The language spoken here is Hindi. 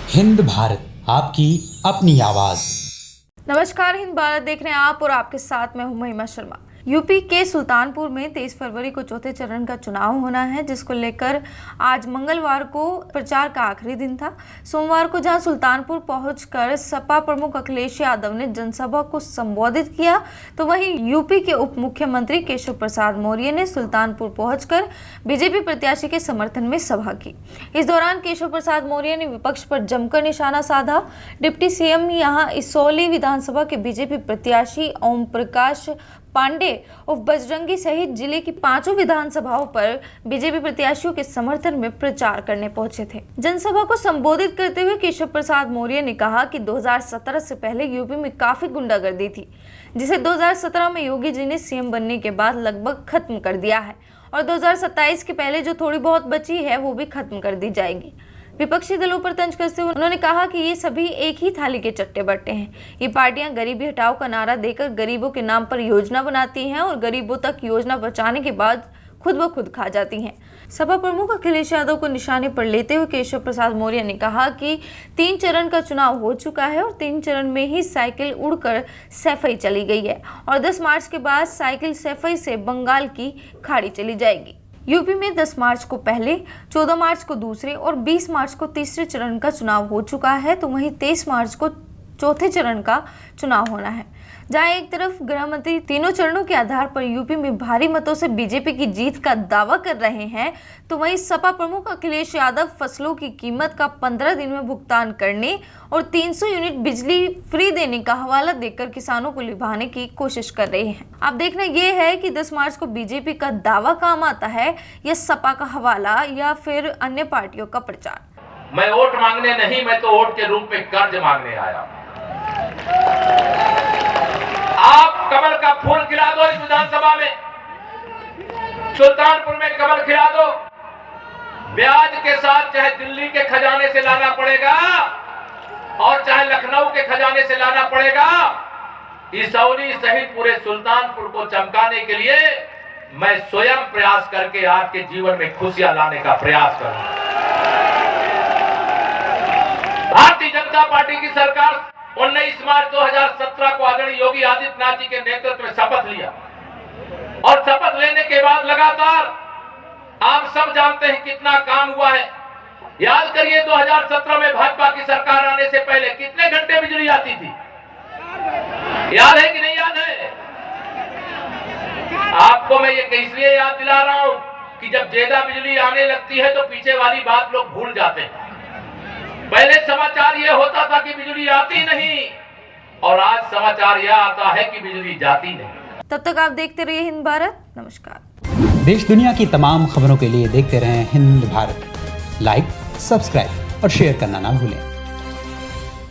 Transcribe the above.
हिंद भारत, आपकी अपनी आवाज। नमस्कार, हिंद भारत देख रहे हैं आप और आपके साथ मैं हूं महिमा शर्मा। यूपी के सुल्तानपुर में 23 फरवरी को चौथे चरण का चुनाव होना है, जिसको लेकर आज मंगलवार को प्रचार का आखिरी दिन था। सोमवार को जहां सुल्तानपुर पहुंचकर सपा प्रमुख अखिलेश यादव ने जनसभा को संबोधित किया, तो वहीं यूपी के उप मुख्यमंत्री केशव प्रसाद मौर्य ने सुल्तानपुर पहुंचकर बीजेपी प्रत्याशी के समर्थन में सभा की। इस दौरान केशव प्रसाद मौर्य ने विपक्ष पर जमकर निशाना साधा। डिप्टी सीएम यहां इसौली विधानसभा के बीजेपी प्रत्याशी ओम प्रकाश पांडे उर्फ बजरंगी सहित जिले की 5 विधानसभाओं पर बीजेपी प्रत्याशियों के समर्थन में प्रचार करने पहुंचे थे। जनसभा को संबोधित करते हुए केशव प्रसाद मौर्य ने कहा कि 2017 से पहले यूपी में काफी गुंडागर्दी थी, जिसे 2017 में योगी जी ने सीएम बनने के बाद लगभग खत्म कर दिया है और 2027 के पहले जो थोड़ी बहुत बची है वो भी खत्म कर दी जाएगी। विपक्षी दलों पर तंज कसते हुए उन्होंने कहा कि ये सभी एक ही थाली के चट्टे बट्टे हैं। ये पार्टियां गरीबी हटाओ का नारा देकर गरीबों के नाम पर योजना बनाती हैं और गरीबों तक योजना पहुंचाने के बाद खुद ब खुद खा जाती हैं। सपा प्रमुख अखिलेश यादव को निशाने पर लेते हुए केशव प्रसाद मौर्य ने कहा कि 3 चरण का चुनाव हो चुका है और 3 चरण में ही साइकिल उड़कर सैफई चली गई है और 10 मार्च के बाद साइकिल सैफई से बंगाल की खाड़ी चली जाएगी। यूपी में 10 मार्च को पहले, 14 मार्च को दूसरे और 20 मार्च को तीसरे चरण का चुनाव हो चुका है, तो वहीं 23 मार्च को चौथे चरण का चुनाव होना है। जहां एक तरफ गृह मंत्री तीनों चरणों के आधार पर यूपी में भारी मतों से बीजेपी की जीत का दावा कर रहे हैं, तो वहीं सपा प्रमुख अखिलेश यादव फसलों की कीमत का 15 दिन में भुगतान करने और 300 यूनिट बिजली फ्री देने का हवाला देकर किसानों को लुभाने की कोशिश कर रहे हैं। अब देखना यह है कि 10 मार्च को बीजेपी का दावा काम आता है या सपा का हवाला या फिर अन्य पार्टियों का प्रचार। मैं वोट मांगने नहीं, मैं तो वोट के रूप में कर्ज मांगने आया। आप कमल का फूल खिला दो इस विधानसभा में, सुल्तानपुर में कमल खिला दो, ब्याज के साथ चाहे दिल्ली के खजाने से लाना पड़ेगा और चाहे लखनऊ के खजाने से लाना पड़ेगा। इसौली सहित पूरे सुल्तानपुर को चमकाने के लिए मैं स्वयं प्रयास करके आपके जीवन में खुशियां लाने का प्रयास करूंगा। भारतीय जनता पार्टी की सरकार 19 मार्च 2017 को आदरणीय योगी आदित्यनाथ जी के नेतृत्व में शपथ लिया और शपथ लेने के बाद लगातार आप सब जानते हैं कितना काम हुआ है। याद करिए 2017 में भाजपा की सरकार आने से पहले कितने घंटे बिजली आती थी, याद है कि नहीं याद है? आपको मैं ये इसलिए याद दिला रहा हूं कि जब ज्यादा बिजली आने लगती है तो पीछे वाली बात लोग भूल जाते हैं। पहले समाचार यह होता था कि बिजली आती नहीं और आज समाचार यह आता है कि बिजली जाती नहीं। तब तक आप देखते रहिए हिंद भारत। नमस्कार। देश दुनिया की तमाम खबरों के लिए देखते रहें हिंद भारत। लाइक, सब्सक्राइब और शेयर करना ना भूलें।